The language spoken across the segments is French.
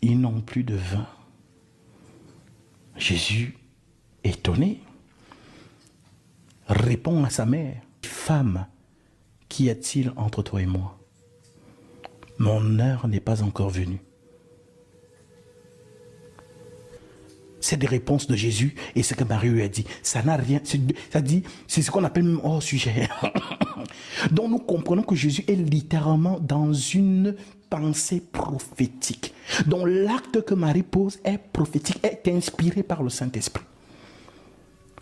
ils n'ont plus de vin. Jésus, étonné, répond à sa mère, « Femme, qu'y a-t-il entre toi et moi? Mon heure n'est pas encore venue. » C'est des réponses de Jésus et ce que Marie lui a dit. Ça n'a rien, c'est ce qu'on appelle même hors sujet. Donc nous comprenons que Jésus est littéralement dans une pensée prophétique. Donc l'acte que Marie pose est prophétique, est inspiré par le Saint-Esprit.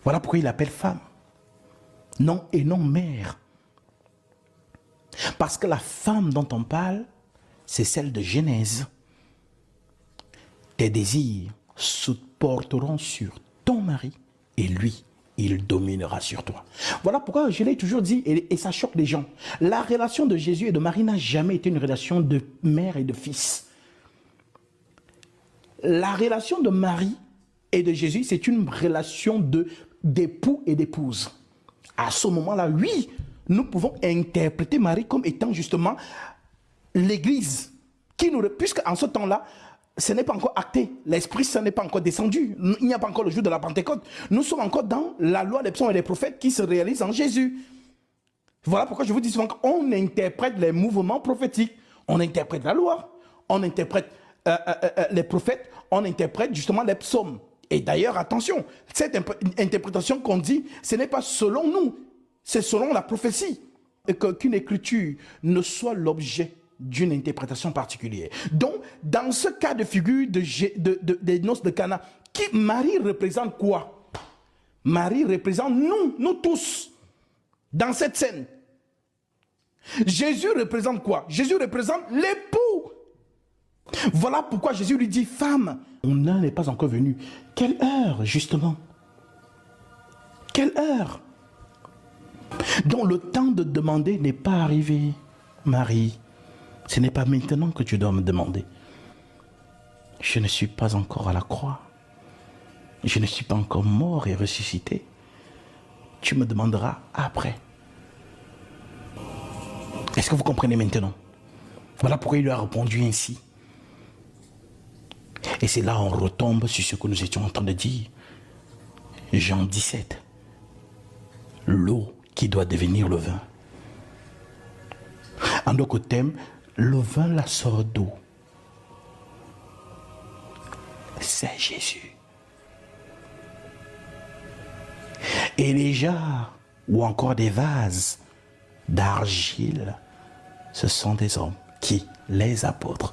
Voilà pourquoi il l'appelle femme. Non et non mère. Parce que la femme dont on parle, c'est celle de Genèse. Tes désirs se porteront sur ton mari et lui, il dominera sur toi. Voilà pourquoi je l'ai toujours dit et ça choque les gens. La relation de Jésus et de Marie n'a jamais été une relation de mère et de fils. La relation de Marie et de Jésus, c'est une relation d'époux et d'épouse. À ce moment-là, oui, nous pouvons interpréter Marie comme étant justement l'Église, puisque en ce temps-là, ce n'est pas encore acté, l'Esprit Saint n'est pas encore descendu, il n'y a pas encore le jour de la Pentecôte. Nous sommes encore dans la loi des psaumes et des prophètes qui se réalisent en Jésus. Voilà pourquoi je vous dis souvent qu'on interprète les mouvements prophétiques, on interprète la loi, on interprète les prophètes, on interprète justement les psaumes. Et d'ailleurs, attention, cette interprétation qu'on dit, ce n'est pas selon nous, c'est selon la prophétie. Et qu'une écriture ne soit l'objet d'une interprétation particulière. Donc, dans ce cas de figure des noces de Cana, Marie représente quoi? Marie représente nous tous, dans cette scène. Jésus représente quoi? Jésus représente l'époux. Voilà pourquoi Jésus lui dit, femme, mon heure n'est pas encore venue. Quelle heure, justement? Quelle heure? Donc, le temps de demander n'est pas arrivé, Marie. Ce n'est pas maintenant que tu dois me demander. Je ne suis pas encore à la croix. Je ne suis pas encore mort et ressuscité. Tu me demanderas après. Est-ce que vous comprenez maintenant? Voilà pourquoi il lui a répondu ainsi. Et c'est là on retombe sur ce que nous étions en train de dire. Jean 17. L'eau qui doit devenir le vin. En d'autres termes, le vin la sort d'eau. C'est Jésus. Et les jarres ou encore des vases d'argile, ce sont des hommes qui, les apôtres,